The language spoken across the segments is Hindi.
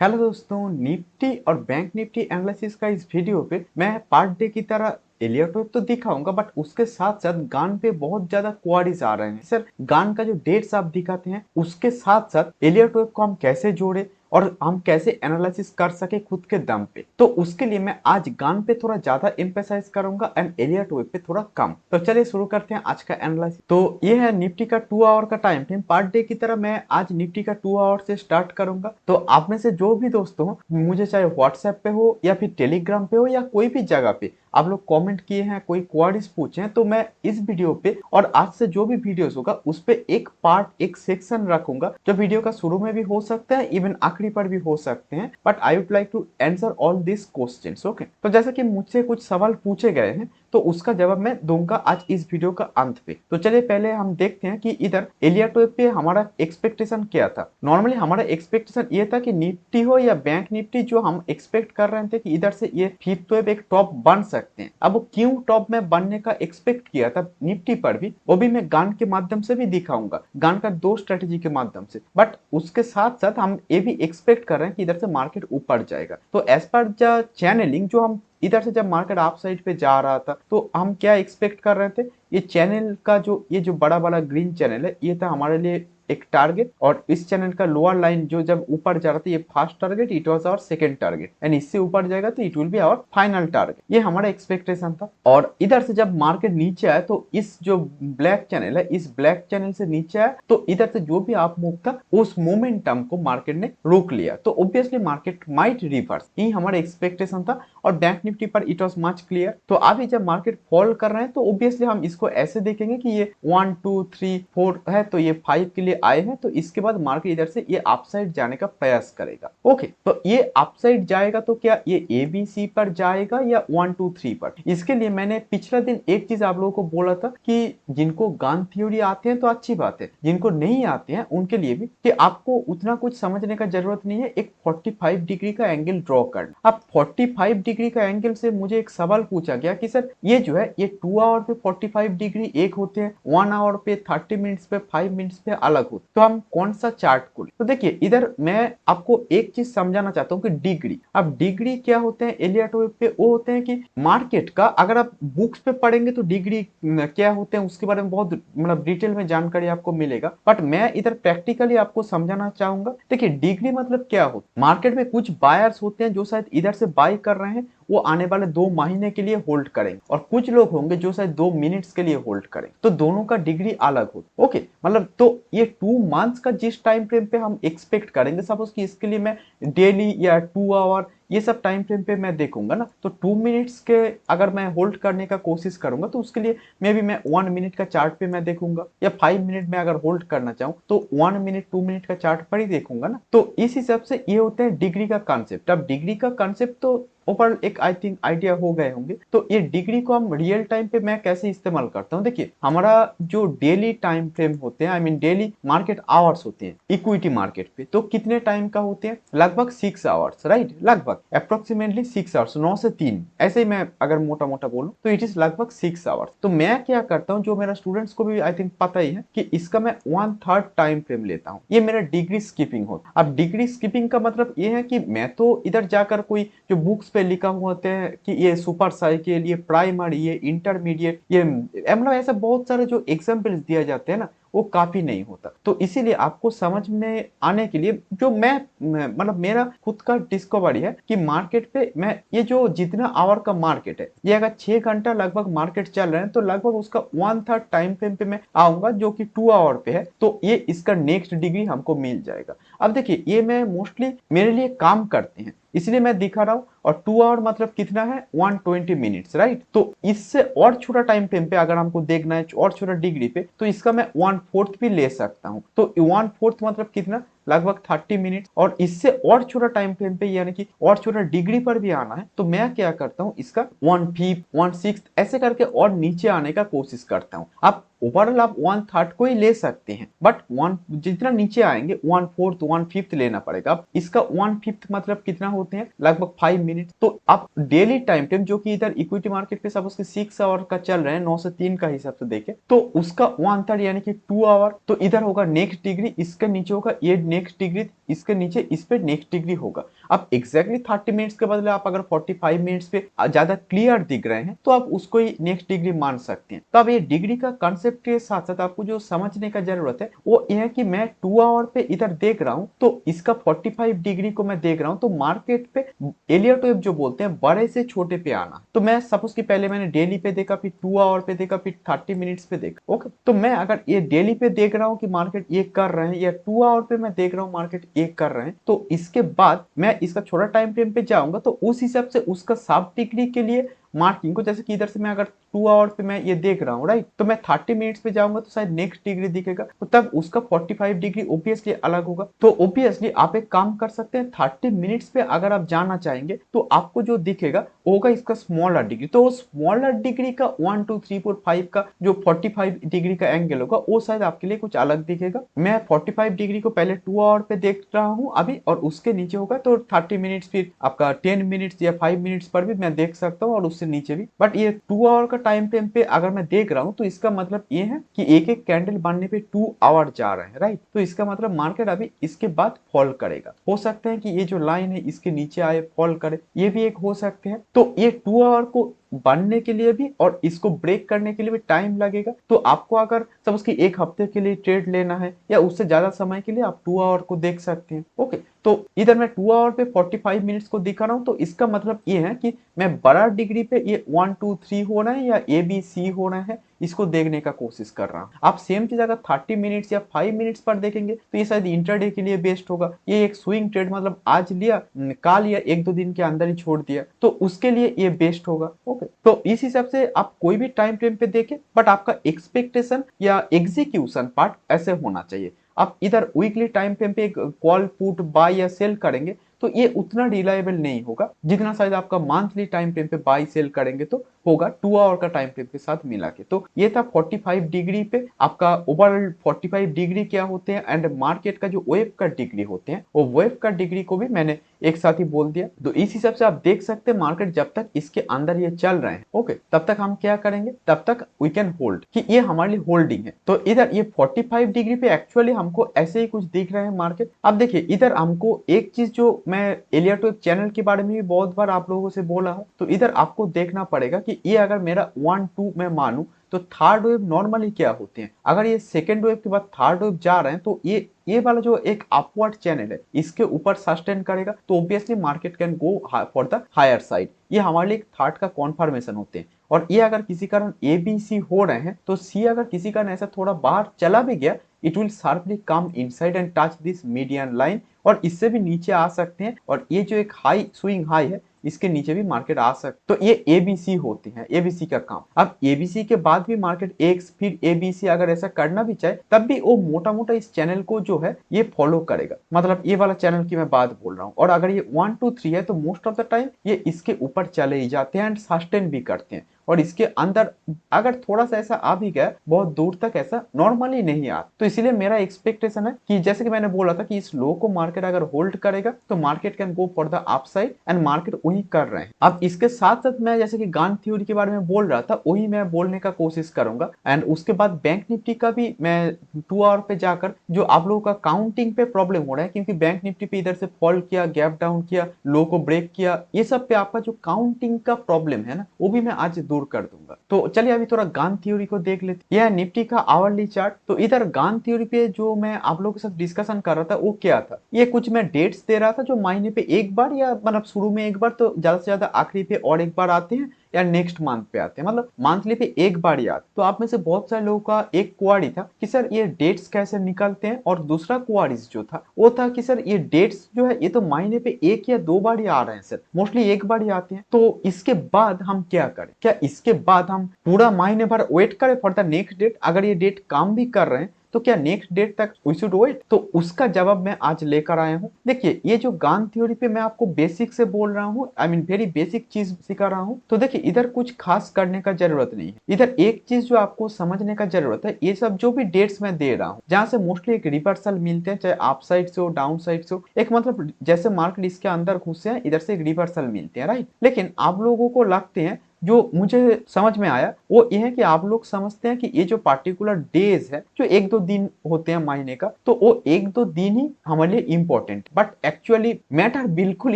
हेलो दोस्तों, निफ्टी और बैंक निफ्टी एनालिसिस का इस वीडियो पे मैं पार्ट डे की तरह एलियट वेब तो दिखाऊंगा, बट उसके साथ साथ गान पे बहुत ज्यादा क्वारीज आ रहे हैं। सर, गान का जो डेट्स आप दिखाते हैं उसके साथ साथ एलियट वेब को हम कैसे जोड़े और हम कैसे एनालिसिस कर सके खुद के दम पे, तो उसके लिए मैं आज गान पे थोड़ा ज्यादा एम्फेसाइज करूंगा एंड एलियट वेब पे थोड़ा कम। तो चलिए शुरू करते हैं आज का एनालिसिस। तो ये है निफ्टी का 2 आवर का टाइम फ्रेम। पार्ट डे की तरह मैं आज निफ्टी का 2 आवर से स्टार्ट करूंगा। तो आप में से जो भी दोस्त हो, मुझे चाहे व्हाट्सएप पे हो या फिर टेलीग्राम पे हो या कोई भी जगह पे आप लोग कमेंट किए हैं, कोई क्वारीज पूछे हैं, तो मैं इस वीडियो पे और आज से जो भी वीडियोस होगा उस पे एक पार्ट एक सेक्शन रखूंगा जो वीडियो का शुरू में भी हो सकता है, इवन आखिरी पर भी हो सकते हैं। But I would like to answer all this questions. Okay, तो जैसे कि मुझसे कुछ सवाल पूछे गए हैं तो उसका जवाब मैं दूंगा आज इस वीडियो का अंत पे। तो चलिए पहले हम देखते हैं कि इधर एलियट वेब पे हमारा एक्सपेक्टेशन क्या था। नॉर्मली हमारा एक्सपेक्टेशन ये था कि निफ्टी हो या बैंक निफ्टी, जो हम एक्सपेक्ट कर रहे थे कि इधर से ये फिफ्थ वेब एक टॉप बन सकते हैं। अब वो क्यों टॉप में बनने का एक्सपेक्ट किया था निफ्टी पर भी, वो भी मैं गान के माध्यम से भी दिखाऊंगा, गान का दो स्ट्रेटेजी के माध्यम से। बट उसके साथ साथ हम ये भी एक्सपेक्ट कर रहे हैं कि इधर से मार्केट ऊपर जाएगा। तो एज पर द चैनलिंग, जो हम इधर से जब मार्केट अप साइड पे जा रहा था तो हम क्या एक्सपेक्ट कर रहे थे, ये चैनल का जो ये जो बड़ा बड़ा ग्रीन चैनल है ये था हमारे लिए एक टारगेट, और इस चैनल का लोअर लाइन जो जब ऊपर जा रहा था ये first target, it was our second target, and इससे ऊपर जाएगा तो it will be our final target. ये हमारा एक्सपेक्टेशन था। और इधर से जब मार्केट नीचे आया तो इस जो ब्लैक चैनल है, इस ब्लैक चैनल से नीचे आया तो इधर से जो भी आप मूव था उस मोमेंटम को मार्केट ने रोक लिया, तो ऑब्वियसली मार्केट माइट रिवर्स। ये हमारा एक्सपेक्टेशन था। और बैंक निफ्टी पर इट वाज मच क्लियर। तो अभी जब मार्केट फॉल कर रहे हैं तो ऑब्वियसली हम इसको ऐसे देखेंगे कि ये 1 2 3 4 है, तो ये 5 के लिए आए हैं, तो इसके बाद मार्केट इधर से ये अपसाइड जाने का प्रयास करेगा। ओके, तो ये अपसाइड जाएगा तो क्या ये एबीसी पर जाएगा या 1 2 3 पर? इसके लिए मैंने पिछला दिन एक चीज आप लोगों को बोला था कि जिनको गान थ्योरी आते हैं तो अच्छी बात है, जिनको नहीं आते हैं उनके लिए भी कि आपको उतना कुछ समझने का जरूरत नहीं है, एक 45 डिग्री का एंगल ड्रॉ करना। अब 45 डिग्री का एंगल से मुझे एक सवाल पूछा गया कि सर ये जो है ये 2 आवर पे 45 डिग्री एक होते हैं, 1 आवर पे 30 मिनट्स पे 5 मिनट्स पे अलग होते, तो हम कौन सा चार्ट खोलें? तो देखिए इधर मैं आपको एक चीज समझाना चाहता हूँ कि डिग्री, अब डिग्री क्या होते हैं एलियट वेव पे? वो होते हैं कि मार्केट का, अगर आप बुक्स पे पढ़ेंगे तो डिग्री क्या होते हैं उसके बारे में बहुत मतलब डिटेल में जानकारी आपको मिलेगा, बट मैं इधर प्रैक्टिकली आपको समझाना चाहूंगा। देखिए डिग्री मतलब क्या होता है, मार्केट में कुछ बायर्स होते हैं जो शायद इधर से बाय कर रहे हैं, वो आने वाले 2 महीने के लिए होल्ड करेंगे, और कुछ लोग होंगे जो शायद 2 मिनट्स के लिए होल्ड करेंगे, तो दोनों का डिग्री अलग होता है। ओके, मतलब तो ये 2 मंथ्स का जिस टाइम फ्रेम पे हम एक्सपेक्ट करेंगे, सपोज कि इसके लिए मैं डेली या 2 आवर ये सब टाइम फ्रेम पे मैं देखूंगा ना, तो 2 मिनट्स के अगर मैं होल्ड करने का कोशिश करूंगा तो उसके लिए मे बी मैं 1 मिनट का चार्ट पे मैं देखूंगा, या 5 मिनट में अगर होल्ड करना चाहूँ तो 1 मिनट 2 मिनट का चार्ट पर ही देखूंगा ना। तो इस हिसाब से ये होते हैं डिग्री का कॉन्सेप्ट। अब डिग्री का कॉन्सेप्ट तो ऊपर एक आई थिंक आइडिया हो गए होंगे। तो ये डिग्री को हम रियल टाइम पे मैं कैसे इस्तेमाल करता हूँ, देखिए हमारा जो डेली टाइम फ्रेम होते हैं, I mean daily market hours होते हैं इक्विटी मार्केट पे, तो कितने टाइम का होते हैं? लगभग 6 आवर्स, राइट, लगभग अप्रोक्सीमेटली 6 आवर्स, 9 से 3, ऐसे ही मैं अगर मोटा मोटा बोलूँ तो इट इज लगभग 6 आवर्स। तो मैं क्या करता हूँ, जो मेरा स्टूडेंट्स को भी आई थिंक पता ही है कि इसका मैं 1/3 टाइम फ्रेम लेता हूँ, ये मेरा डिग्री स्किपिंग होता है। अब डिग्री स्किपिंग का मतलब ये है कि मैं तो इधर जाकर कोई जो बुक्स पे लिखा हुआ होते हैं कि ये सुपर साइकिल, ये प्राइमरी, ये इंटरमीडिएट, ये मतलब ऐसा बहुत सारे जो एग्जाम्पल्स दिया जाते हैं ना, वो काफी नहीं होता। तो इसीलिए आपको समझ में आने के लिए जो मैं मतलब मेरा खुद का डिस्कवरी है कि मार्केट पे मैं ये जो जितना आवर का मार्केट है, ये अगर 6 घंटा लगभग मार्केट चल रहे हैं तो लगभग उसका 1/3 टाइम फ्रेम पे मैं आऊंगा जो कि 2 आवर पे है, तो ये इसका नेक्स्ट डिग्री हमको मिल जाएगा। अब देखिए ये मैं मोस्टली मेरे लिए काम करते हैं इसलिए मैं दिखा रहा हूँ, और 2 आवर मतलब कितना है? 120 मिनट्स, राइट। तो इससे और छोटा टाइम फ्रेम पे अगर हमको देखना है और छोटा डिग्री पे, तो इसका मैं 1/4 भी ले सकता हूँ। तो 1/4 मतलब कितना? लगभग 30 मिनट। और इससे और छोटा टाइम फ्रेम पे यानी कि और छोटा डिग्री पर भी आना है तो मैं क्या करता हूँ, इसका 1/5 1/6 ऐसे करके और नीचे आने का कोशिश करता हूँ। आप ओवरऑल आप 1/3 को ही ले सकते हैं, बट वन जितना नीचे आएंगे 1/4 1/5 लेना पड़ेगा। अब इसका 1/5 मतलब कितना होते हैं? लगभग 5 मिनट। तो आप डेली टाइम फ्रेम जो कि इधर इक्विटी मार्केट पे सपोज कि 6 आवर का चल रहे हैं, 9 से 3 का हिसाब से देखें, तो उसका 1/3 यानी कि 2 आवर, तो इधर होगा नेक्स्ट डिग्री, इसके नीचे होगा ये नेक्स्ट डिग्री, इसके नीचे इस पे नेक्स्ट डिग्री होगा। अब एग्जैक्टली 30 मिनट्स के बदले आप अगर 45 मिनट्स पे ज्यादा क्लियर दिख रहे हैं तो आप उसको ही नेक्स्ट डिग्री मान सकते हैं। तो अब ये डिग्री का कंसेप्ट के साथ साथ आपको जो समझने का जरूरत है वो ये है कि मैं 2 आवर पे इधर देख रहा हूँ तो इसका 45 डिग्री को मैं देख रहा हूँ, तो मार्केट पे एलियट वेव जो बोलते हैं बड़े से छोटे पे आना। तो मैं सपोज कि पहले मैंने डेली पे देखा, फिर 2 आवर पे देखा, फिर 30 मिनट्स पे देखा। ओके, तो मैं अगर ये डेली पे देख रहा हूँ कि मार्केट ये कर रहे हैं या 2 आवर पे मैं देख रहा हूँ मार्केट ये कर रहे हैं, तो इसके बाद मैं इसका छोटा टाइम फ्रेम पे जाऊंगा तो उस हिसाब से उसका सब डिग्री के लिए मार्किंग को, जैसे कि इधर से मैं अगर 2 आवर पे मैं ये देख रहा हूँ राइट, तो मैं 30 मिनट्स पे जाऊंगा तो शायद नेक्स्ट डिग्री दिखेगा, तो तब उसका 45 डिग्री ओबियसली अलग होगा। तो ओबियसली आप एक काम कर सकते हैं, 30 मिनट्स पे अगर आप जाना चाहेंगे तो आपको जो दिखेगा होगा इसका स्मॉलर डिग्री। तो स्मॉलर डिग्री का 1 2 3 4 5 का जो 45 डिग्री का एंगल होगा वो शायद आपके लिए कुछ अलग दिखेगा। मैं 45 डिग्री को पहले 2 आवर पे देख रहा हूँ अभी, और उसके नीचे होगा तो 30 मिनट्स, फिर आपका 10 मिनट्स या 5 मिनट्स पर भी मैं देख सकता हूँ और उससे नीचे भी। बट ये 2 आवर का टाइम फ्रेम पे अगर मैं देख रहा हूँ तो इसका मतलब ये है कि एक एक कैंडल बनने पे 2 आवर जा रहे हैं राइट। तो इसका मतलब मार्केट अभी इसके बाद फॉल करेगा। हो सकता है कि ये जो लाइन है इसके नीचे आए फॉल करे, ये भी एक हो सकते हैं। तो ये 2 आवर को बनने के लिए भी और इसको ब्रेक करने के लिए भी टाइम लगेगा। तो आपको अगर सब उसकी एक हफ्ते के लिए ट्रेड लेना है या उससे ज्यादा समय के लिए आप 2 आवर को देख सकते हैं। ओके, तो इधर मैं 2 आवर पे 45 मिनट्स को दिखा रहा हूं, तो इसका मतलब ये है कि मैं बड़ा डिग्री पे ये 1 2 3 हो रहा है या ए बी सी हो रहा है इसको देखने का कोशिश कर रहा हूं। आप सेम चीज अगर 30 मिनट्स या 5 मिनट्स पर देखेंगे तो ये शायद इंटरडे के लिए बेस्ट होगा। ये एक स्विंग ट्रेड, मतलब आज लिया कल या 1 2 दिन के अंदर ही छोड़ दिया, तो उसके लिए ये बेस्ट होगा। ओके, तो इस हिसाब से आप कोई भी टाइम फ्रेम पे देखें, बट आपका एक्सपेक्टेशन या एग्जीक्यूशन पार्ट ऐसे होना चाहिए। आप इधर वीकली टाइम फ्रेम पे एक कॉल पुट बाय या सेल करेंगे तो ये उतना रिलायबल नहीं होगा जितना शायद आपका मंथली टाइम फ्रेम पे बाय सेल करेंगे तो होगा 2 आवर का टाइम फ्रेम के साथ मिला के। तो ये था 45 डिग्री पे आपका ओवरऑल 45 डिग्री क्या होते हैं एंड मार्केट का जो वेव का डिग्री होते हैं वो वेव का डिग्री को भी मैंने एक साथ ही बोल दिया। तो इस हिसाब से आप देख सकते हैं मार्केट जब तक इसके अंदर ये चल रहे हैं ओके, तब तक हम क्या करेंगे, तब तक वी कैन होल्ड कि ये हमारे लिए होल्डिंग है। तो इधर ये 45 डिग्री पे एक्चुअली हमको ऐसे ही कुछ दिख रहे हैं मार्केट। अब देखिए इधर हमको एक चीज जो मैं एलियट वेव चैनल के बारे में भी बहुत बार आप लोगों से बोला हूं, तो इधर आपको देखना पड़ेगा कि ये अगर मेरा 1 2 मैं मानूं तो थर्ड वेव नॉर्मली क्या होते हैं। अगर ये सेकेंड वेव के बाद थर्ड वेव जा रहे हैं तो ये वाला जो एक अपवर्ड चैनल है इसके ऊपर सस्टेन करेगा तो obviously market can go for the higher side. ये हमारे लिए थर्ड का कॉन्फर्मेशन होते हैं। और ये अगर किसी कारण ए बी सी हो रहे हैं तो सी अगर किसी कारण ऐसा थोड़ा बाहर चला भी गया, it will sharply come inside and touch this median line और इससे भी नीचे आ सकते हैं। और ये जो एक हाई स्विंग हाई है इसके नीचे भी मार्केट आ सकते। तो ये एबीसी होते हैं, एबीसी का काम। अब एबीसी के बाद भी मार्केट एक्स फिर एबीसी अगर ऐसा करना भी चाहे तब भी वो मोटा मोटा इस चैनल को जो है ये फॉलो करेगा, मतलब ये वाला चैनल की मैं बात बोल रहा हूँ। और अगर ये 1 2 3 है तो मोस्ट ऑफ द टाइम ये इसके ऊपर चले ही जाते हैं एंड सस्टेन भी करते हैं। और इसके अंदर अगर थोड़ा सा ऐसा आ भी गया बहुत दूर तक ऐसा नॉर्मली नहीं आता। तो इसीलिए मेरा एक्सपेक्टेशन है कि जैसे कि मैंने बोला था कि इस लो को मार्केट अगर होल्ड करेगा तो market can go for the upside and market वही कर रहे हैं। अब इसके साथ साथ मैं जैसे कि गान थ्योरी के बारे में बोल रहा था वही मैं बोलने का कोशिश करूंगा। एंड उसके बाद बैंक निफ्टी का भी मैं 2 आवर पे जाकर जो आप लोगों का काउंटिंग पे प्रॉब्लम हो रहा है, क्योंकि बैंक निफ्टी पे इधर से फॉल किया, गैप डाउन किया, लो को ब्रेक किया, ये सब पे आपका जो काउंटिंग का प्रॉब्लम है ना वो भी मैं आज दूर कर दूंगा। तो चलिए अभी थोड़ा गान थ्योरी को देख लेते। यह निफ्टी का आवरली चार्ट। तो इधर गान थ्योरी पे जो मैं आप लोगों के साथ डिस्कशन कर रहा था वो क्या था, ये कुछ मैं डेट्स दे रहा था जो महीने पे एक बार या मतलब शुरू में एक बार तो ज्यादा से ज्यादा आखिरी पे और एक बार आते हैं या नेक्स्ट मंथ पे आते हैं, मतलब मंथली पे एक बार ही आते। तो आप में से बहुत सारे लोगों का एक क्वारी था कि सर ये डेट्स कैसे निकलते हैं, और दूसरा क्वारीज जो था वो था कि सर ये डेट्स जो है ये तो महीने पे एक या दो बार ही आ रहे हैं सर, मोस्टली एक बार ही आते हैं। तो इसके बाद हम क्या करें, क्या इसके बाद हम पूरा महीने भर वेट करें फॉर द नेक्स्ट डेट, अगर ये डेट काम भी कर रहे हैं तो क्या नेक्स्ट डेट तक वी शुड वेट। तो उसका जवाब मैं आज लेकर आया हूं। देखिए ये जो गान थ्योरी पे मैं आपको बेसिक से बोल रहा हूं, आई मीन वेरी बेसिक चीज सिखा रहा हूं। तो देखिए इधर कुछ खास करने का जरूरत नहीं है। इधर एक चीज जो आपको समझने का जरूरत है, ये सब जो भी डेट्स मैं दे रहा हूँ जहां से मोस्टली एक रिवर्सल मिलते हैं, चाहे अप साइड से हो डाउन साइड से हो, एक मतलब जैसे मार्केट इसके अंदर घुसे हैं इधर से एक रिवर्सल मिलते हैं राइट। लेकिन आप लोगों को लगते हैं जो मुझे समझ में आया वो ये है कि आप लोग समझते हैं कि ये जो पार्टिकुलर डेज है जो एक दो दिन होते हैं महीने का, तो वो एक दो दिन ही हमारे लिए इंपॉर्टेंट, बट एक्चुअली मैटर बिल्कुल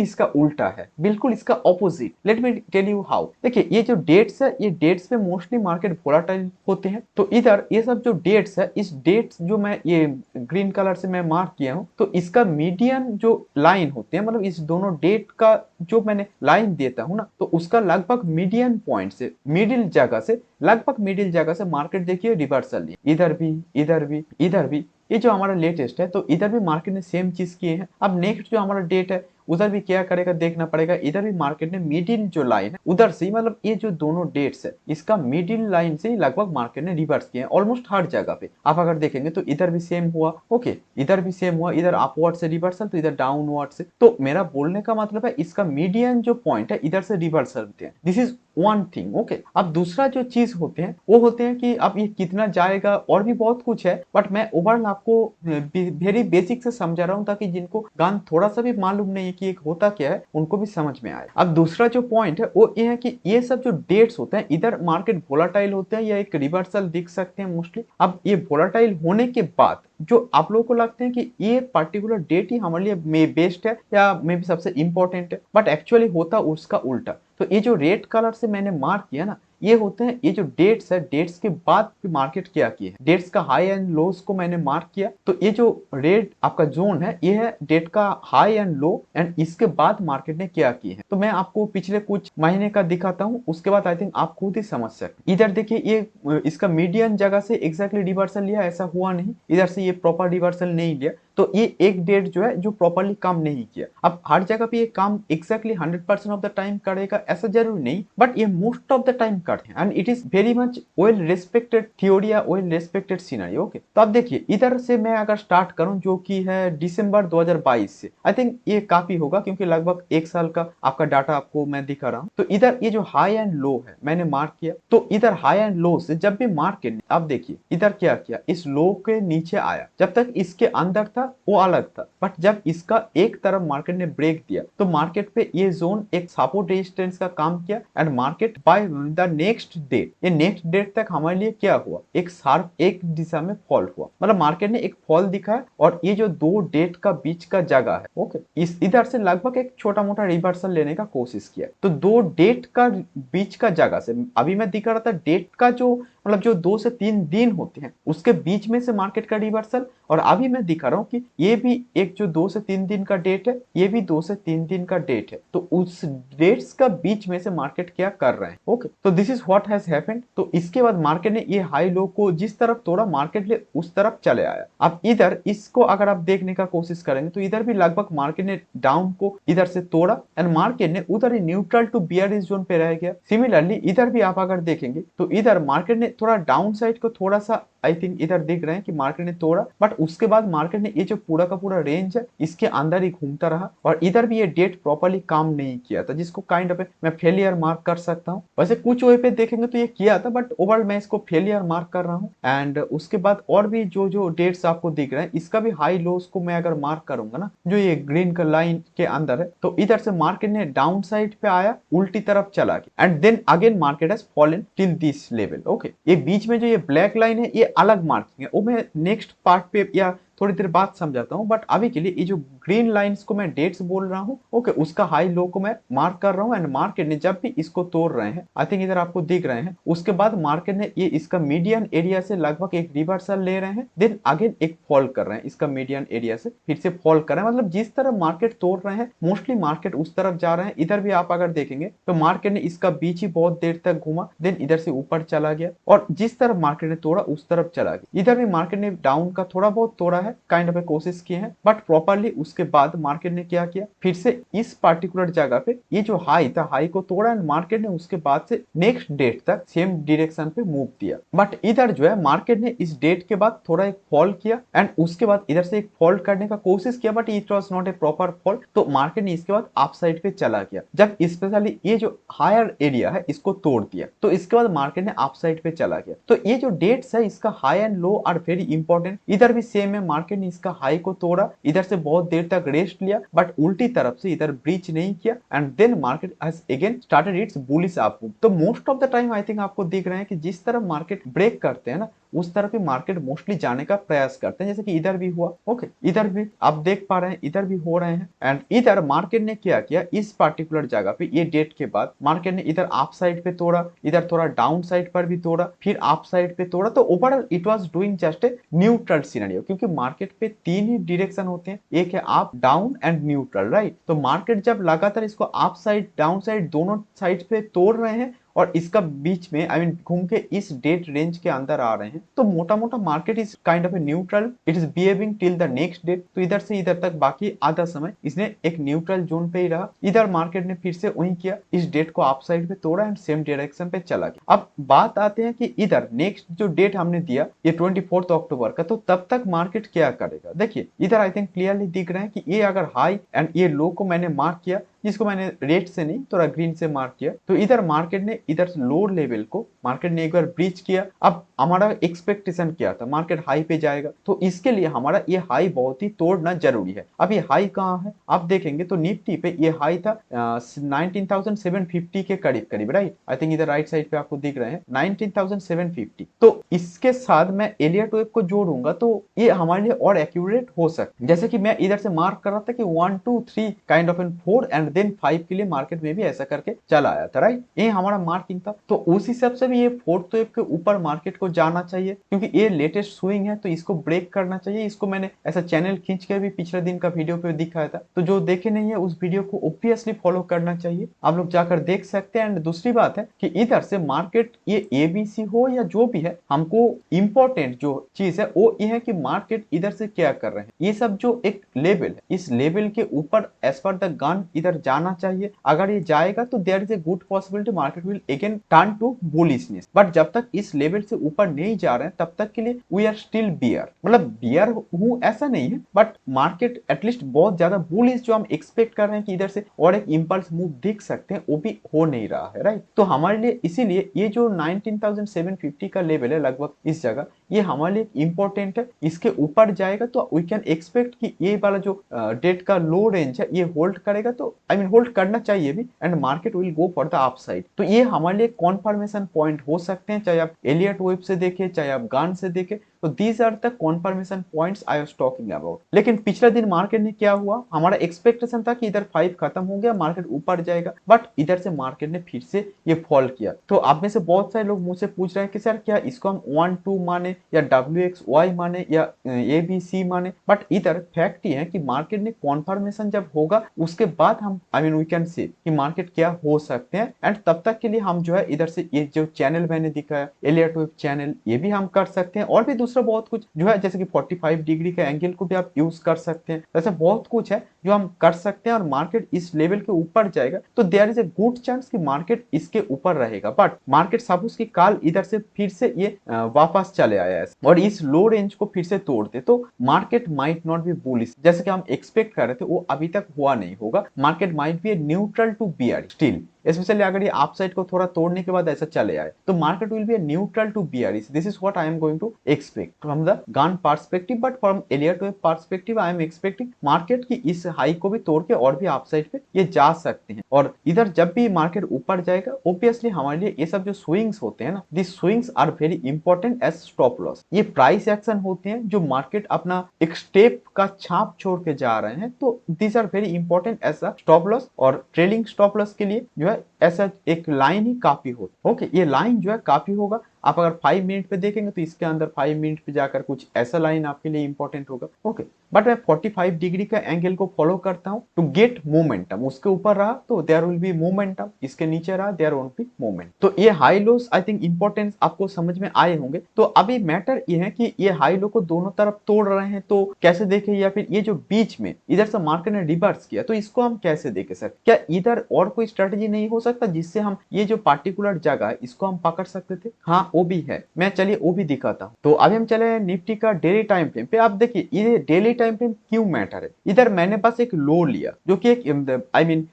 इसका उल्टा है, बिल्कुल इसका opposite. Let me tell you how. देखिए ये जो डेट्स है, ये डेट्स पे मोस्टली मार्केट वोलाटाइल होते हैं। तो इधर ये सब जो डेट्स है, इस डेट्स जो मैं ये ग्रीन कलर से मैं मार्क किया हूँ, तो इसका मीडियन जो लाइन होते हैं, मतलब इस दोनों डेट का जो मैंने लाइन देता हूँ ना, तो उसका लगभग मीडियन पॉइंट से, मिडिल जगह से, लगभग मिडिल जगह से मार्केट देखिए रिवर्सल है। इधर भी, इधर भी, इधर भी। ये जो हमारा लेटेस्ट है, तो इधर भी मार्केट ने सेम चीज किए हैं। अब नेक्स्ट जो हमारा डेट है, उधर भी क्या करेगा देखना पड़ेगा। इधर भी मार्केट ने मिडिल जो लाइन है उधर से, मतलब ये जो दोनों डेट्स है, इसका मिडिल लाइन से ही लगभग मार्केट ने रिवर्स किए हैं ऑलमोस्ट हर जगह पे। आप अगर देखेंगे तो इधर भी सेम हुआ, ओके, इधर भी सेम हुआ, इधर अपवर्ड से रिवर्सल, तो इधर डाउनवर्ड से। तो मेरा बोलने का मतलब है इसका मीडियन जो पॉइंट है इधर से रिवर्सल होते हैं। This is one thing, okay. अब दूसरा जो चीज होते हैं वो होते हैं कि अब ये कितना जाएगा, और भी बहुत कुछ है, बट मैं ओवरऑल आपको वेरी बेसिक से समझा रहा हूँ ताकि जिनको गान थोड़ा सा भी मालूम नहीं है कि एक होता क्या है, उनको भी समझ में आए। अब दूसरा जो पॉइंट है वो ये है कि ये सब जो डेट्स होते हैं, इधर मार्केट वोलाटाइल होते हैं या एक रिवर्सल दिख सकते हैं मोस्टली। अब ये वोलाटाइल होने के बाद जो आप लोगों को लगते हैं कि ये पर्टिकुलर डेट ही हमारे लिए मे बेस्ट है या मे भी सबसे इंपॉर्टेंट है, बट एक्चुअली होता उसका उल्टा। तो ये जो रेड कलर से मैंने मार्क किया ना, ये होते हैं ये जो डेट्स है, डेट्स के बाद मार्केट क्या किए है, डेट्स का हाई एंड लोस को मैंने मार्क किया। तो ये जो रेड आपका जोन है, ये है डेट का हाई एंड लो, एंड इसके बाद मार्केट ने क्या किए हैं। तो मैं आपको पिछले कुछ महीने का दिखाता हूँ, उसके बाद आई थिंक आप खुद ही समझ सकते। इधर देखिए ये इसका मीडियन जगह से एग्जैक्टली रिवर्सल लिया, ऐसा हुआ नहीं। इधर से ये प्रॉपर रिवर्सल नहीं लिया, तो ये एक डेट जो है जो प्रॉपर्ली काम नहीं किया। अब हर जगह पे ये काम एक्जैक्टली 100% ऑफ द टाइम करेगा ऐसा जरूरी नहीं, बट ये मोस्ट ऑफ द टाइम करते हैं, and it is very much well respected theory या वेल रेस्पेक्टेड सिनेरियो, ओके। तो अब देखिए इधर से मैं अगर स्टार्ट करूं जो कि है दिसंबर 2022 से, आई थिंक ये काफी होगा क्योंकि लगभग एक साल का आपका डाटा आपको मैं दिखा रहा हूँ। तो इधर ये जो हाई एंड लो है मैंने मार्क किया, तो इधर हाई एंड लो से जब भी मार्केट, अब देखिए इधर क्या किया, इस लो के नीचे आया, जब तक इसके अंदर था वो अलग था, बट जब इसका एक तरफ मार्केट ने ब्रेक दिया तो मार्केट पे ये जोन एक सपोर्ट रेजिस्टेंस का काम किया, and market by the next date, ये नेक्स्ट डेट तक हमारे लिए क्या हुआ, एक शार्प एक दिशा में फॉल हुआ, मतलब मार्केट ने एक फॉल दिखाया, और ये जो दो डेट का बीच का जगह है, ओके, इस इधर से लगभग एक छोटा मोटा रिवर्सल लेने का कोशिश किया। तो दो डेट का बीच का जगह से, अभी मैं दिखा रहा था डेट का जो मतलब जो 2 से 3 दिन होते हैं उसके बीच में से मार्केट का रिवर्सल, और अभी मैं दिखा रहा हूँ कि ये भी एक जो 2 से 3 दिन का डेट है, ये भी 2 से 3 दिन का डेट है, तो उस डेट्स का बीच में से मार्केट क्या कर रहे हैं, ओके। तो this is what has happened. तो इसके बाद मार्केट ने ये हाई लो को जिस तरफ तोड़ा, मार्केट ले उस तरफ चले आया। अब इधर इसको अगर आप देखने का कोशिश करेंगे तो इधर भी लगभग मार्केट ने डाउन को इधर से तोड़ा, एंड मार्केट ने उधर ही न्यूट्रल टू बियरिश जोन पे रह गया। सिमिलरली इधर भी आप अगर देखेंगे तो इधर मार्केट ने थोड़ा डाउन साइड को थोड़ा सा, आई थिंक इधर दिख रहे हैं कि मार्केट ने तोड़ा, बट उसके बाद मार्केट ने ये जो पूरा का पूरा रेंज है इसके अंदर ही घूमता रहा, और इधर भी ये डेट प्रॉपर्ली काम नहीं किया था, जिसको काइंड ऑफ मैं फेलियर मार्क कर सकता हूँ। वैसे कुछ वे पे देखेंगे तो ये किया था, बट ओवरऑल मैं इसको फेलियर मार्क कर रहा हूँ। एंड उसके बाद और भी जो जो डेट्स आपको दिख रहे हैं, इसका भी हाई लोस को मैं अगर मार्क करूंगा ना, जो ये ग्रीन का लाइन के अंदर है, तो इधर से मार्केट ने डाउन साइड पे आया, उल्टी तरफ चला गया, and then again market has fallen till this level, okay. ये बीच में जो ये ब्लैक लाइन है, ये अलग मार्किंग है, वो मैं नेक्स्ट पार्ट पे या थोड़ी देर बाद समझाता हूँ, बट अभी के लिए ये जो ग्रीन लाइंस को मैं डेट्स बोल रहा हूँ, ओके, उसका हाई लो को मैं मार्क कर रहा हूँ, एंड मार्केट ने जब भी इसको तोड़ रहे हैं, आई थिंक इधर आपको दिख रहे हैं, उसके बाद मार्केट ने ये इसका मीडियन एरिया से लगभग एक रिवर्सल ले रहे हैं, देन अगेन एक फॉल कर रहे हैं, इसका मीडियन एरिया से फिर से फॉल कर रहे हैं, मतलब जिस तरफ मार्केट तोड़ रहे हैं मोस्टली मार्केट उस तरफ जा रहे हैं। इधर भी आप अगर देखेंगे तो मार्केट ने इसका बीच ही बहुत देर तक घूमा, देन इधर से ऊपर चला गया, और जिस तरफ मार्केट ने तोड़ा उस तरफ चला गया। इधर भी मार्केट ने डाउन का थोड़ा बहुत तोड़ा है, काइंड ऑफ कोशिश किए हैं, बट प्रॉपर्ली उसके बाद मार्केट ने क्या किया, फिर से इस पार्टिकुलर जगह पे ये जो हाई था, हाई को तोड़ा, एंड मार्केट ने उसके बाद से नेक्स्ट डेट तक सेम डायरेक्शन पे मूव किया। बट इधर जो है मार्केट ने इस डेट के बाद थोड़ा एक फॉल किया, एंड उसके बाद इधर से एक फॉल करने का कोशिश किया, but it was not a proper fall, तो मार्केट ने इसके बाद अप साइड पे चला गया। जब स्पेशली ये जो हायर एरिया है इसको तोड़ दिया, तो इसके बाद मार्केट ने अप साइड पे चला गया। तो ये जो डेट्स है इसका high and low are very important. इधर भी सेम है, मार्केट ने इसका हाई को तोड़ा, इधर से बहुत देर देर तक रेस्ट लिया बट उल्टी तरफ से इधर ब्रीच नहीं किया and then market has again started it's bullish up move. तो most of the time I think आपको दिख रहे हैं कि जिस तरफ मार्केट ब्रेक करते हैं ना उस तरफ ही मार्केट मोस्टली जाने का प्रयास करते हैं, जैसे कि इधर भी हुआ। ओके, इधर भी आप देख पा रहे हैं, इधर भी हो रहे हैं एंड इधर मार्केट ने क्या किया इस पार्टिकुलर जगह पे ये डेट के बाद मार्केट ने इधर अप साइड पे तोड़ा, इधर थोड़ा डाउन साइड पर भी तोड़ा, फिर अप साइड पे तोड़ा। तो overall it was doing just a neutral scenario, क्योंकि मार्केट पे तीन ही डायरेक्शन होते हैं, एक है up down and neutral, right. तो मार्केट जब लगातार इसको अप साइड डाउन साइड दोनों साइड पे तोड़ रहे हैं और इसका बीच में आई मीन घूम के इस डेट रेंज के अंदर आ रहे हैं, तो मोटा मोटा market is kind of a neutral, it is behaving till the next date. तो इधर से इधर तक बाकी आधा समय इसने एक न्यूट्रल जोन पे ही रहा। इधर मार्केट ने फिर से वही किया, इस डेट को अप साइड पे तोड़ा एंड सेम डायरेक्शन पे चला गया। अब बात आते हैं कि इधर नेक्स्ट जो डेट हमने दिया ये 24 अक्टूबर का, तो तब तक मार्केट क्या करेगा। देखिए इधर आई थिंक क्लियरली दिख रहा है कि ये अगर हाई एंड ये लो को मैंने मार्क किया, जिसको मैंने रेड से नहीं थोड़ा ग्रीन से मार्क किया, तो इधर मार्केट ने इधर लोअर लेवल को मार्केट ने एक बार ब्रीच किया। अब हमारा एक्सपेक्टेशन क्या था, मार्केट हाई पे जाएगा, तो इसके लिए हमारा ये हाई बहुत ही तोड़ना जरूरी है। अब ये हाई कहाँ है आप देखेंगे तो निफ्टी पे ये हाई था 19,750 के करीब करीब, राइट। आई थिंक इधर राइट साइड पे आपको दिख रहे हैं 19,750। तो इसके साथ मैं एलियट वेव को जोड़ूंगा तो ये हमारे लिए और एक्यूरेट हो सकता है। जैसे कि मैं इधर से मार्क कर रहा था कि 1 2 3 kind of an 4 and then 5 के लिए मार्केट में भी ऐसा करके चला आया था, राइट। ये हमारा मार्किंग था। तो उस हिसाब से भी ये 4th वेव के ऊपर मार्केट को जाना चाहिए, क्योंकि ये लेटेस्ट स्विंग है तो इसको ब्रेक करना चाहिए। इसको मैंने ऐसा चैनल खींच के भी पिछले दिन का वीडियो पे दिखाया था, तो जो देखे नहीं है उस वीडियो को ऑब्वियसली फॉलो करना चाहिए, आप लोग जाकर देख सकते हैं। एंड दूसरी बात है कि इधर से मार्केट ये एबीसी हो या जो भी है, हमको इंपॉर्टेंट जो चीज है वो ये है कि मार्केट इधर से क्या कर रहे हैं। ये सब जो एक लेवल है, इस लेवल के ऊपर एज पर द गन इधर जाना चाहिए। अगर ये जाएगा तो there is a good possibility market will again turn to bullishness. But जब तक इस लेवल से ऊपर नहीं जा रहे हैं तब तक के लिए वी आर स्टिल बियर, मतलब बियर हूं ऐसा नहीं है, बट मार्केट एटलीस्ट बहुत ज्यादा बुलिश जो हम एक्सपेक्ट कर रहे हैं कि इधर से और एक इंपल्स मूव दिख सकते हैं वो भी हो नहीं रहा है, राइट। तो हमारे लिए इसीलिए ये जो 19,750 का लेवल है लगभग इस जगह, ये हमारे लिए इंपॉर्टेंट है। इसके ऊपर जाएगा तो वी कैन एक्सपेक्ट कि ये वाला जो डेट का लो रेंज है ये होल्ड करेगा, तो आई मीन होल्ड करना चाहिए भी and market will go for the upside. तो ये हमारे लिए कॉन्फर्मेशन पॉइंट हो सकते हैं, चाहे आप एलियट वेव से देखें चाहे आप गान से देखें। तो these are the confirmation points I was talking about. लेकिन पिछले दिन मार्केट ने क्या हुआ, हमारा एक्सपेक्टेशन था कि इधर 5 खत्म हो गया मार्केट ऊपर जाएगा, बट इधर से मार्केट ने फिर से ये फॉल किया। तो आप में से बहुत सारे लोग मुझसे पूछ रहे हैं कि सर क्या इसको हम 1 2 माने या WXY माने या ABC माने, बट इधर फैक्ट ये है कि मार्केट ने कॉन्फर्मेशन जब होगा उसके बाद हम I mean we can say कि मार्केट क्या हो सकते हैं। एंड तब तक के लिए हम जो है इधर से ये जो चैनल मैंने दिखाया एलियट वेव चैनल, ये भी हम कर सकते हैं। और भी दूसरा बहुत कुछ जो है, जैसे कि 45 डिग्री का एंगल को भी आप यूज कर सकते हैं। ऐसा बहुत कुछ है जो हम कर सकते हैं। और मार्केट इस लेवल के ऊपर जाएगा तो there is a good chance कि मार्केट इसके ऊपर रहेगा। बट मार्केट सपोज की काल इधर से फिर से ये वापस चले आया है और इस लो रेंज को फिर से तोड़ दे, तो market might not B bullish जैसे कि हम एक्सपेक्ट कर रहे थे, वो अभी तक हुआ नहीं होगा। Market might be a neutral to bear still, specially अगर ये अपसाइड को थोड़ा तोड़ने के बाद ऐसा चले आए तो market will be a neutral to bearish. This is what I am going to expect from the Gann perspective. But from Elliott wave perspective I am expecting market की इस हाई को भी तोड़ के और भी अपसाइड पे ये जा सकते हैं। और इधर जब भी मार्केट ऊपर जाएगा ऑब्वियसली हमारे लिए ये सब जो स्विंग्स होते हैं ना, this swings are very important as stop loss. ये प्राइस एक्शन होते हैं जो मार्केट अपना एक स्टेप का छाप छोड़ के जा रहे हैं, तो this are very important as a stop loss. और ट्रेलिंग स्टॉप लॉस के लिए जो है ऐसा एक लाइन ही काफी होता है। ओके, ये लाइन जो है काफी होगा। आप अगर 5 मिनट पे देखेंगे तो इसके अंदर 5 मिनट पे जाकर कुछ ऐसा लाइन आपके लिए इंपॉर्टेंट होगा। ओके, बट मैं 45 डिग्री का एंगल को फॉलो करता हूँ टू गेट मोमेंटम। उसके ऊपर रहा तो देयर विल बी मोमेंटम, इसके नीचे रहा देयर वोंट बी मोमेंट। तो ये high lows I think importance आपको समझ में आए होंगे। तो अभी मैटर ये है कि ये हाई लो को दोनों तरफ तोड़ रहे हैं तो कैसे देखें, या फिर ये जो बीच में इधर से मार्केट ने रिवर्स किया तो इसको हम कैसे देखें। सर क्या इधर और कोई स्ट्रेटेजी नहीं हो सकता जिससे हम ये जो पार्टिकुलर जगह है इसको हम पकड़ सकते थे। हाँ वो भी है, मैं चलिए वो भी दिखाता हूँ। तो अभी हम चले निफ्टी का डेली टाइम फ्रेम पे। आप देखिए ये डेली टाइम फ्रेम क्यों मैटर है। इधर मैंने बस एक लो लिया जो कि एक आई मीन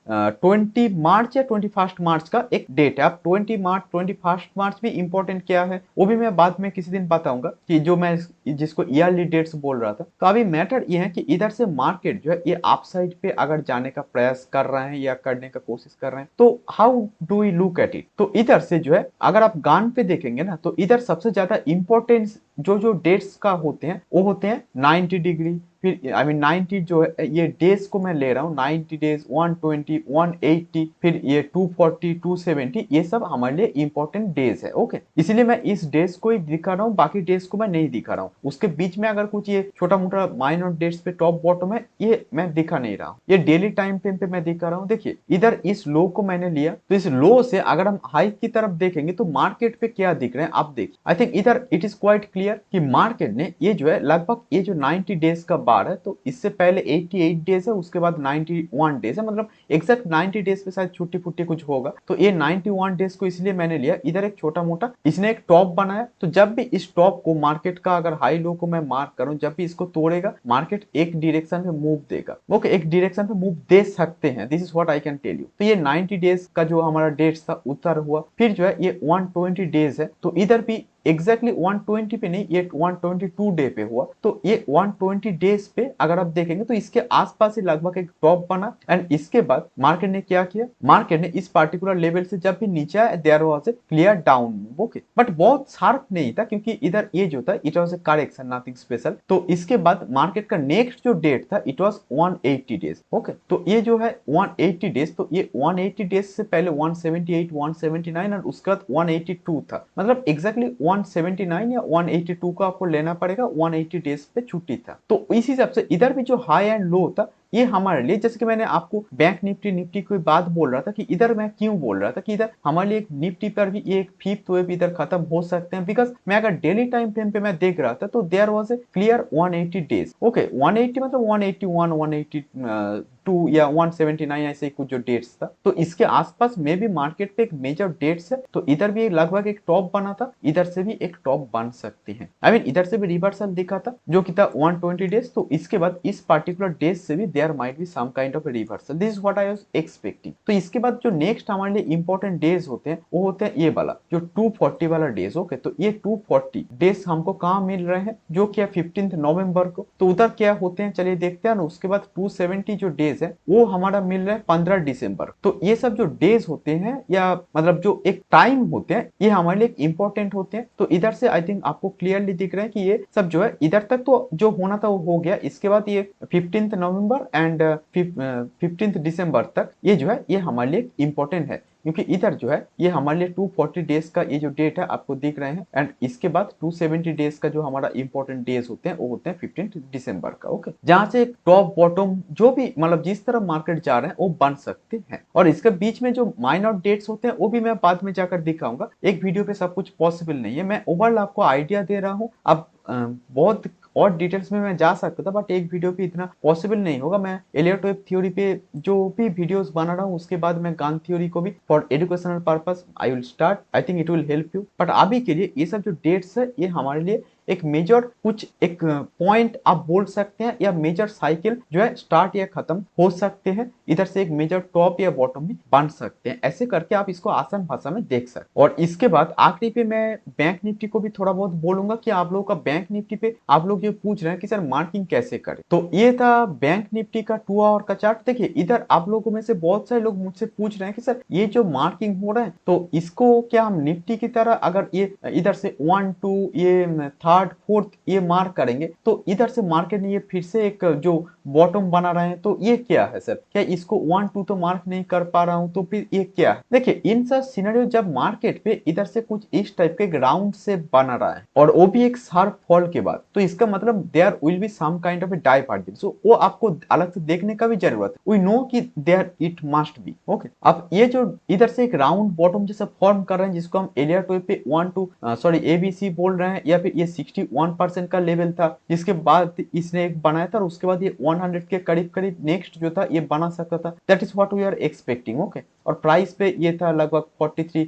20 मार्च या 21 मार्च का एक डेट है। अब 20 मार्च 21 मार्च भी इंपॉर्टेंट क्या है वो भी मैं बाद में किसी दिन बताऊंगा, कि जो मैं जिसको ईयरली डेट्स बोल रहा था। तो अभी मैटर ये है कि इधर से मार्केट जो है ये अपसाइड पे अगर जाने का प्रयास कर रहे हैं या करने का कोशिश कर रहे हैं, तो how do we look at it. तो इधर से जो है अगर आप गान पे देखेंगे ना, तो इधर सबसे ज्यादा इंपॉर्टेंस जो जो डेट्स का होते हैं वो होते हैं 90 डिग्री, फिर आई मीन 90 जो है ये डेज को मैं ले रहा हूँ, 90 डेज, 120, 180, फिर ये 240, 270, ये सब हमारे लिए इंपॉर्टेंट डेज है। ओके, इसीलिए मैं इस डेज को ही दिखा रहा हूँ, बाकी डेज को मैं नहीं दिखा रहा हूँ। उसके बीच में अगर कुछ ये छोटा मोटा माइनर डेट्स पे टॉप बॉटम है, ये मैं दिखा नहीं रहा हूँ, ये डेली टाइम फ्रेम पे मैं दिखा रहा हूँ। देखिए इधर इस लो को मैंने लिया, तो इस लो से अगर हम हाई की तरफ देखेंगे तो मार्केट पे क्या दिख रहे हैं आप देखिए। आई थिंक इधर इट इज क्वाइट क्लियर कि मार्केट ने ये जो है लगभग ये जो 90 डेज का बार है, तो इससे पहले 88 डेज है, उसके बाद 91 डेज है, मतलब एग्जैक्ट 90 डेज पे शायद छुट्टी फुट्टी कुछ होगा। तो ये 91 डेज को इसलिए मैंने लिया। इधर एक छोटा मोटा इसने एक टॉप बनाया, तो जब भी इस टॉप को मार्केट का अगर हाई लो को मैं मार्क करूं, जब भी इसको तोड़ेगा मार्केट एक डायरेक्शन में मूव देगा। ओके, एक डायरेक्शन पे मूव दे सकते हैं, this is what I can tell you. तो ये 90 डेज का जो हमारा डेट्स था उतर हुआ, फिर जो है ये 120 डेज है, तो इधर भी एग्जैक्टली 120 पे नहीं, ये 122 डे पे हुआ। तो ये 120 डेज पे अगर आप देखेंगे तो इसके आसपास ही लगभग एक टॉप बना, एंड इसके बाद मार्केट ने क्या किया, मार्केट ने इस पार्टिकुलर लेवल से जब भी नीचे आया there was a clear down move. Okay, but बहुत शार्प नहीं था क्योंकि इधर ये जो था it was a correction, nothing special. तो इसके बाद मार्केट का नेक्स्ट जो डेट था इट वाज 180 डेज। ओके, तो ये जो है 180 डेज, तो ये 180 डेज से पहले 178, 179 और उसके बाद 182 था, मतलब एग्जैक्टली 179 या 182 को आपको लेना पड़ेगा, 180 डेज पे छुट्टी था। तो इस हिसाब से इधर भी जो हाई एंड लो था ये हमारे लिए, जैसे कि मैंने आपको बैंक निफ्टी की बात बोल रहा था कि इधर मैं क्यों बोल रहा था कि इधर हमारे लिए एक निफ्टी पर भी ये एक फिफ्थ वेव इधर खत्म हो सकते हैं, बिकॉज मैं अगर डेली टाइम फ्रेम पे मैं देख रहा था तो there was a clear 180 days. Okay, 180 मतलब 181, 182 या 179 ऐसे कुछ जो डेट्स था, तो इसके आसपास में भी मार्केट पे एक मेजर डेट्स है। तो इधर भी लगभग एक टॉप बना था, इधर से भी एक टॉप बन सकते हैं। आई मीन इधर से भी रिवर्सल दिखा था जो कि था 120 डेज, तो इसके बाद इस पार्टिकुलर डेज से भी there might be some kind of reversal, this is what I was expecting. तो इसके बाद जो नेक्स्ट हमारे लिए इंपॉर्टेंट डेज होते हैं वो होते हैं ये वाला जो 240 वाला डेज। ओके, तो ये 240 डेज हमको कहाँ मिल रहे हैं, जो कि 15 नवंबर को। तो उधर क्या होते हैं चलिए देखते हैं ना। उसके बाद 270 जो डेज है वो हमारा मिल रहा है 15 दिसंबर। तो ये सब जो डेज होते हैं या मतलब जो एक टाइम होते हैं ये हमारे लिए इंपॉर्टेंट होते हैं। तो इधर से आई थिंक आपको क्लियरली दिख रहा है कि ये सब जो है इधर तक तो जो होना था वो हो गया। इसके बाद ये 15 नवंबर एंड 15 दिसंबर तक ये जो है ये हमारे लिए इंपॉर्टेंट है, क्योंकि इधर जो है ये हमारे लिए 240 डेज का ये जो डेट है आपको दिख रहे हैं, एंड इसके बाद 270 डेज का जो हमारा इंपॉर्टेंट डेज होते हैं वो होते हैं 15 दिसंबर का। ओके, जहां से टॉप बॉटम जो भी मतलब जिस तरह मार्केट जा रहे हैं वो बन सकते हैं। और इसके बीच में जो माइनर डेट्स होते हैं वो भी मैं बाद में जाकर दिखाऊंगा, एक वीडियो पे सब कुछ पॉसिबल नहीं है। मैं ओवरऑल आपको आइडिया दे रहा हूँ। अब बहुत और डिटेल्स में मैं जा सकता था बट एक वीडियो पे इतना पॉसिबल नहीं होगा। मैं एलियट वेव थ्योरी पे जो भी वीडियोस बना रहा हूँ उसके बाद मैं गान थ्योरी को भी for educational purpose I will start, I think it will help you. But अभी के लिए ये सब जो डेट्स है ये हमारे लिए एक मेजर कुछ एक पॉइंट आप बोल सकते हैं, या मेजर साइकिल जो है स्टार्ट या खत्म हो सकते हैं। इधर से एक मेजर टॉप या बॉटम भी बन सकते हैं। ऐसे करके आप इसको आसान भाषा में देख सकते। और इसके बाद आखिरी पे मैं बैंक निफ्टी को भी थोड़ा बहुत बोलूंगा कि आप लोगों का बैंक निफ्टी पे आप लोग ये पूछ रहे हैं कि सर मार्किंग कैसे करें। तो ये था बैंक निफ्टी का 2 आवर का चार्ट। देखिए इधर आप लोगों में से बहुत सारे लोग मुझसे पूछ रहे हैं कि सर ये जो मार्किंग हो रहा है तो इसको क्या हम निफ्टी की तरह अगर ये इधर से 1 2 ये थर्ड फोर्थ ये मार्क करेंगे तो इधर से मार्केट ने ये फिर से एक जो बॉटम बना रहे हैं, तो ये क्या है सर, क्या इसको 1 2 तो मार्क नहीं कर पा रहा हूं तो फिर ये क्या है। देखिए इन सब सिनेरियो जब मार्केट पे इधर से कुछ इस टाइप के ग्राउंड से बना रहा है और वो भी एक शार्प फॉल के बाद, तो इसका मतलब there will be some kind of a divergence. So वो आपको अलग से देखने का भी जरूरत है। वी नो कि there it must be. Okay, अब ये जो इधर से एक राउंड बॉटम जैसा फॉर्म कर रहे हैं जिसको हम एलियट वेव पे 1 2 सॉरी एबीसी बोल रहे हैं, या फिर ये 61% का लेवल था जिसके बाद इसने एक बनाया था और उसके बाद ये 100 के करीब करीब नेक्स्ट जो था ये बना सकता था। That is what we are expecting. Okay, और प्राइस पे ये था लगभग 43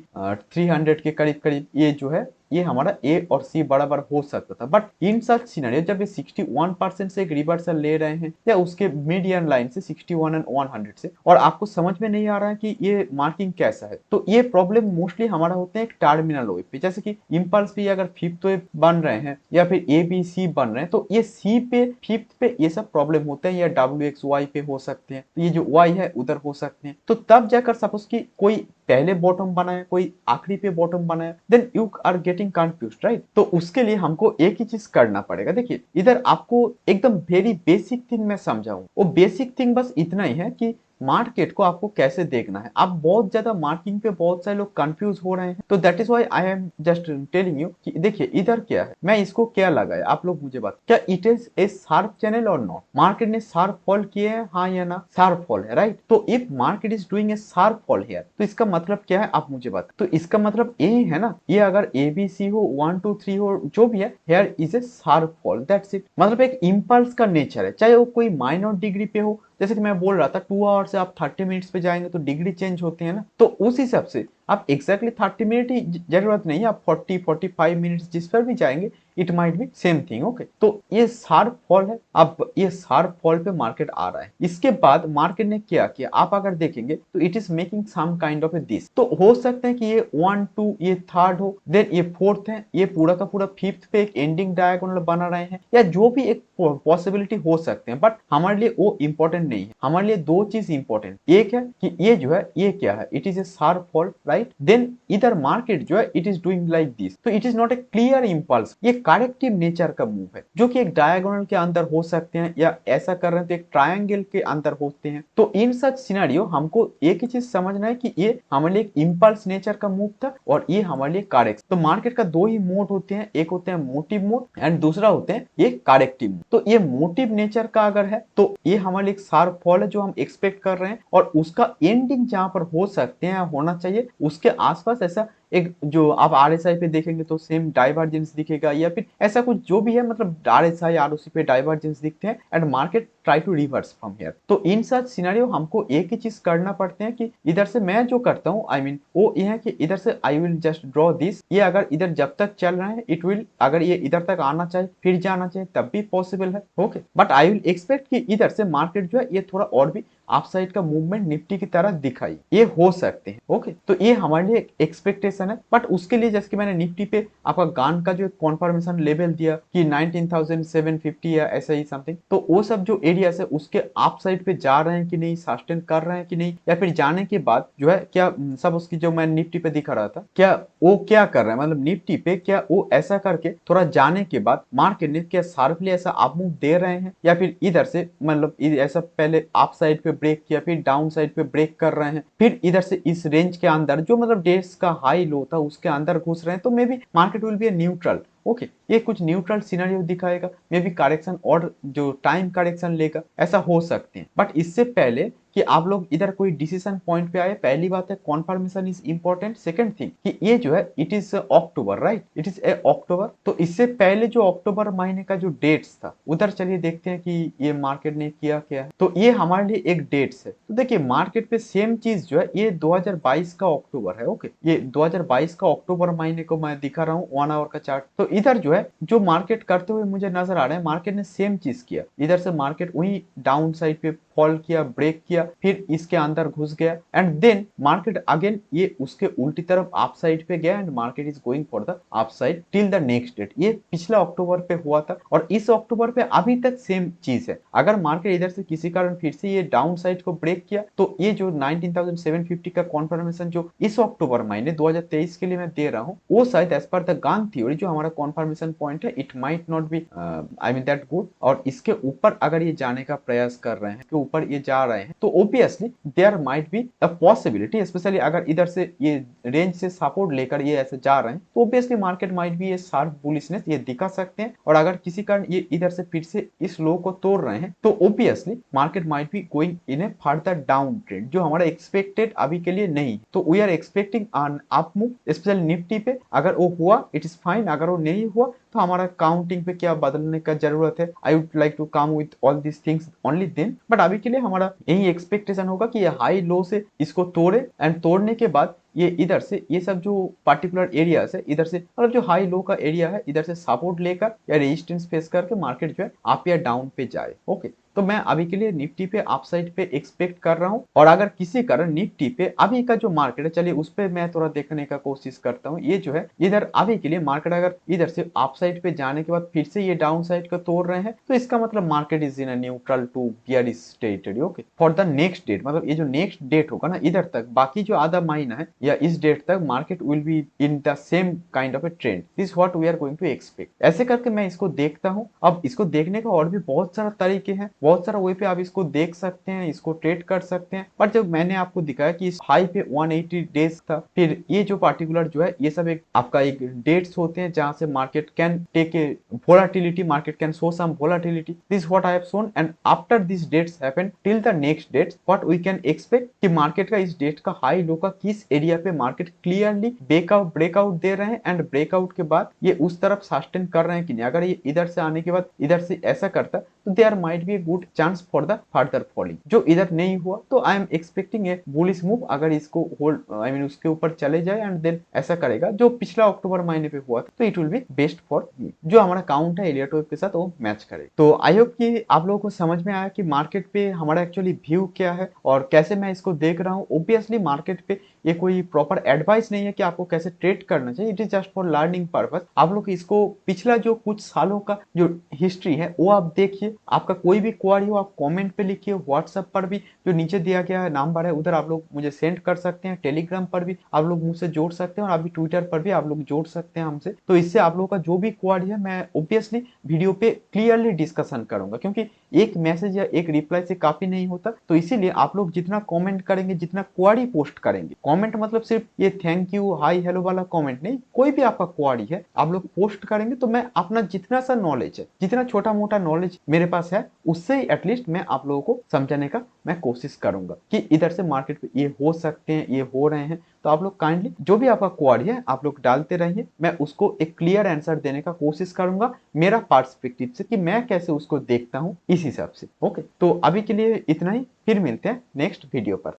300 के करीब करीब, ये जो है ये हमारा ए और सी बराबर हो सकता था। बट इन सच सिनेरियो जब ये 61% से एक रिवर्सल ले रहे हैं या उसके मीडियन लाइन से 61 एंड 100 से, और आपको समझ में नहीं आ रहा है कि ये मार्किंग कैसा है, तो ये प्रॉब्लम मोस्टली हमारा होते हैं एक टर्मिनल वेव पे। जैसे कि इम्पल्स भी अगर फिफ्थ वेव बन रहे हैं या फिर ए बी सी बन रहे हैं, तो ये सी पे फिफ्थ पे ये सब प्रॉब्लम होते हैं, या डब्ल्यू एक्स वाई पे हो सकते हैं, तो ये जो वाई है उधर हो सकते हैं। तो तब जाकर सपोज की कोई पहले बॉटम बनाया, कोई आखिरी पे बॉटम बनाया, then you are getting confused, right. तो उसके लिए हमको एक ही चीज करना पड़ेगा। देखिए इधर आपको एकदम वेरी बेसिक थिंग मैं समझाऊं, वो बेसिक थिंग बस इतना ही है कि मार्केट को आपको कैसे देखना है। आप बहुत ज्यादा मार्किंग पे बहुत सारे लोग कंफ्यूज हो रहे हैं, तो that is why I am just telling you कि देखिए इधर क्या है, मैं इसको क्या लगाया, आप लोग मुझे बात, क्या it is a sharp channel और नॉट। मार्केट ने शार्प फॉल किए हैं, हाँ या ना, शार्प फॉल है, राइट। तो if market is doing a sharp fall here, तो इसका मतलब क्या है, आप मुझे बात, तो इसका मतलब ए है ना, ये अगर ए बी सी हो 1 2 3 हो जो भी है, here is a sharp fall, that's it. मतलब एक इंपल्स का नेचर है, चाहे वो कोई माइनर डिग्री पे हो। जैसे कि मैं बोल रहा था 2 आवर से आप 30 मिनट्स पे जाएंगे तो डिग्री चेंज होते हैं ना, तो उस हिसाब से आप एग्जैक्टली 30 मिनट ही जरूरत नहीं है, आप 40 45 मिनट्स जिस पर भी जाएंगे it might be same thing, okay. तो ये शार्प फॉल है, अब ये शार्प फॉल पे मार्केट आ रहा है। इसके बाद मार्केट ने क्या किया, आप अगर देखेंगे तो it is making some kind of a this. तो हो सकता है कि ये 1 2 ये थर्ड हो, देन ये फोर्थ है, ये पूरा का पूरा फिफ्थ पे एक एंडिंग डायगोनल बना रहे हैं, या जो भी एक पॉसिबिलिटी हो सकते हैं। बट हमारे लिए वो इंपॉर्टेंट नहीं है, हमारे लिए दो चीज इंपॉर्टेंट, एक है कि ये जो है ये क्या है, it is a sharp fall, right. Then इधर मार्केट जो है it is doing like this, तो it is not a clear impulse, ये करेक्टिव नेचर का मूव है, जो कि एक डायगोनल के अंदर हो सकते हैं, या ऐसा कर रहे हैं तो एक ट्रायंगल के अंदर होते हैं। तो इन सच सिनेरियो हमको एक ही चीज समझना है कि ये हमारे लिए एक इंपल्स नेचर का मूव था, और ये हमारे लिए करेक्ट। तो मार्केट का दो ही मोड होते हैं, एक होते हैं मोटिव मोड एंड दूसरा होते हैं ये करेक्टिव मोड। तो ये मोटिव नेचर का अगर है तो ये हमारे लिए एक शार्प फॉल है जो हम एक्सपेक्ट कर रहे हैं, और उसका एंडिंग जहां पर हो सकते हैं होना चाहिए उसके आसपास ऐसा एक, जो आप आरएसआई पे देखेंगे तो सेम डाइवर्जेंस दिखेगा, या फिर ऐसा कुछ जो भी है, मतलब आरएसआई आरओसी पे डाइवर्जेंस दिखते हैं and market try to reverse from here. तो इन सच सिनेरियो हमको एक ही चीज करना पड़ते हैं कि इधर से मैं जो करता हूँ आई मीन वो ये है कि इधर से I will just draw this, ये अगर इधर जब तक चल रहा है इट विल, अगर ये इधर तक आना चाहिए फिर जाना चाहिए तब भी पॉसिबल है, okay. But I will expect कि इधर से मार्केट जो है ये थोड़ा और भी अपसाइड का मूवमेंट निफ्टी की तरह दिखाई, ये हो सकते हैं, ओके। तो ये हमारे लिए एक्सपेक्टेशन है। बट उसके लिए जैसे कि मैंने निफ्टी पे आपका गान का जो कॉन्फर्मेशन लेवल दिया कि 19,750 या ऐसा ही समथिंग, तो वो सब जो एरियाज है उसके आप साइड पे जा रहे हैं कि नहीं, सस्टेन कर रहे हैं कि नहीं, या फिर जाने के बाद जो है क्या सब उसकी, जो मैं निफ्टी पे दिखा रहा था, क्या वो क्या कर रहा है, मतलब निफ्टी पे क्या वो ऐसा करके थोड़ा जाने के बाद मार्केट ने क्या शार्पली ऐसा अप मूव दे रहे हैं, या फिर इधर से मतलब ऐसा पहले अप साइड पे ब्रेक किया फिर डाउन साइड पे ब्रेक कर रहे हैं, फिर इधर से इस रेंज के अंदर जो मतलब डेट्स का हाई लो था उसके अंदर घुस रहे हैं, तो may be market will be a neutral, okay. ये कुछ न्यूट्रल सिनेरियो दिखाएगा, मे बी करेक्शन और जो टाइम करेक्शन लेगा, ऐसा हो सकते हैं। बट इससे पहले कि आप लोग इधर कोई डिसीजन पॉइंट पे आए, पहली बात है confirmation is important. Second thing कि ये जो है it is October, right, it is a October. तो इससे पहले जो अक्टूबर महीने का जो डेट्स था उधर चलिए देखते हैं कि ये मार्केट ने किया क्या है। तो ये हमारे लिए एक डेट्स है। तो देखिए मार्केट पे सेम चीज जो है ये 2022 का अक्टूबर है, ओके। ये 2022 का अक्टूबर महीने को मैं दिखा रहा हूँ 1 आवर का चार्ट। तो इधर जो है जो मार्केट करते हुए मुझे नजर आ रहा है, मार्केट ने सेम चीज किया, इधर से मार्केट वही डाउन साइड पे फॉल किया, ब्रेक किया, फिर इसके अंदर घुस गया, एंड देन मार्केट अगेन ये उसके उल्टी तरफ अप साइड पे गया, and market is going for the upside till the next date. ये पिछला अक्टूबर पे हुआ था, और इस अक्टूबर पे अभी तक सेम चीज है। अगर मार्केट इधर से किसी कारण फिर से ये डाउन साइड को ब्रेक किया, तो ये जो 19,750 का कॉन्फर्मेशन जो इस अक्टूबर महीने 2023 के लिए मैं दे रहा हूँ, वो शायद एज पर द गान थ्योरी जो हमारा कॉन्फर्मेशन पॉइंट है, it might not be I mean that good. और इसके ऊपर अगर ये जाने का प्रयास कर रहे हैं, के ऊपर ये जा रहे हैं, तो obviously there might be a possibility, specially अगर इधर से ये रेंज से सपोर्ट लेकर ये ऐसे जा रहे हैं, तो ऑब्वियसली मार्केट माइट बी ये शार्प बुलिशनेस ये दिखा सकते हैं। और अगर किसी कारण ये इधर से फिर से इस लो को तोड़ रहे हैं, तो obviously market might be going in a further down trend, जो हमारा एक्सपेक्टेड अभी के लिए नहीं। तो we are expecting an up move, specially Nifty पे। अगर वो हुआ इट इज फाइन, अगर वो नहीं हुआ तो हमारा काउंटिंग पे क्या बदलने का जरूरत है। I would like to come with all this things only then, but अभी के लिए हमारा यही एक्सपेक्टेशन होगा कि ये हाई लो से इसको तोड़े, एंड तोड़ने के बाद ये इधर से ये सब जो पार्टिकुलर एरियाज है इधर से मतलब जो हाई लो का एरिया है इधर से सपोर्ट लेकर या रेजिस्टेंस फेस करके मार्केट जो है अप या डाउन पे जाए। ओके, तो मैं अभी के लिए निफ्टी पे अपसाइड पे एक्सपेक्ट कर रहा हूँ, और अगर किसी कारण निफ्टी पे अभी का जो मार्केट है, चलिए उस पे मैं थोड़ा देखने का कोशिश करता हूँ। ये जो है इधर अभी के लिए मार्केट अगर इधर से अपसाइड पे जाने के बाद फिर से ये डाउन साइड को तोड़ रहे हैं तो इसका मतलब market is in neutral to bearish territory. Okay, for the next date, मतलब ये जो नेक्स्ट डेट होगा ना इधर तक, बाकी जो आधा महीना है या इस डेट तक market will be in the same kind of a trend. This what we are going to expect. ऐसे करके मैं इसको देखता हूँ। अब इसको देखने का और भी बहुत सारा तरीके हैं, बहुत सारा वे पे आप इसको देख सकते हैं, इसको ट्रेड कर सकते हैं। पर जब मैंने आपको दिखाया कि इस हाई पे 180 डेज था, फिर ये जो पार्टिकुलर जो है ये सब एक आपका एक डेट्स होते हैं जहां से market can take a volatility, market can show some volatility. This is what I have shown, and after these dates happen till the next dates, what we can expect कि मार्केट का इस डेट का हाई लो का किस एरिया पे मार्केट क्लियरली ब्रेकआउट दे रहे हैं, एंड ब्रेकआउट के बाद ये उस तरफ सस्टेन कर रहे हैं कि नहीं। अगर ये इधर से आने के बाद इधर से ऐसा करता तो there might be a good chance for the further falling. जो इधर नहीं हुआ तो I am expecting a bullish move, अगर इसको होल्ड आई मीन उसके ऊपर चले जाए एंड देन ऐसा करेगा जो पिछला अक्टूबर महीने पे हुआ था, तो it will B best for me. जो हमारा काउंट है एलियट वेव के साथ वो मैच करे। तो आई होप कि आप लोगों को समझ में आया कि मार्केट पे हमारा एक्चुअली व्यू क्या है और कैसे मैं इसको देख रहा हूँ। ऑब्वियसली मार्केट पे ये कोई प्रॉपर एडवाइस नहीं है कि आपको कैसे ट्रेड करना चाहिए, it is just for learning purpose. आप लोग इसको पिछला जो कुछ सालों का जो हिस्ट्री है वो आप देखिए। आपका कोई भी क्वेरी हो आप कमेंट पे लिखिए, व्हाट्सएप पर भी जो नीचे दिया गया नंबर है उधर आप लोग मुझे सेंड कर सकते हैं, टेलीग्राम पर भी आप लोग मुझसे जोड़ सकते हैं, और अभी ट्विटर पर भी आप लोग जोड़ सकते हैं हमसे। तो इससे आप लोगों का जो भी क्वेरी है मैं ऑब्वियसली वीडियो पे क्लियरली डिस्कशन करूंगा, क्योंकि एक मैसेज या एक रिप्लाई से काफी नहीं होता। तो इसीलिए आप लोग जितना कमेंट करेंगे, जितना क्वेरी पोस्ट करेंगे, कमेंट मतलब सिर्फ ये थैंक यू हाई हेलो वाला कमेंट नहीं, कोई भी आपका क्वेरी है आप लोग पोस्ट करेंगे तो मैं अपना जितना सा नॉलेज है, जितना छोटा मोटा नॉलेज मेरे पास है, उससे ही एटलीस्ट मैं आप लोगों को समझाने का मैं कोशिश करूंगा कि इधर से मार्केट पे ये हो सकते हैं, ये हो रहे हैं। तो आप लोग काइंडली जो भी आपका क्वेरी है आप लोग डालते रहिए, मैं उसको एक क्लियर आंसर देने का कोशिश करूंगा मेरा पर्सपेक्टिव से कि मैं कैसे उसको देखता हूं इस हिसाब से। ओके, तो अभी के लिए इतना ही, फिर मिलते हैं नेक्स्ट वीडियो पर।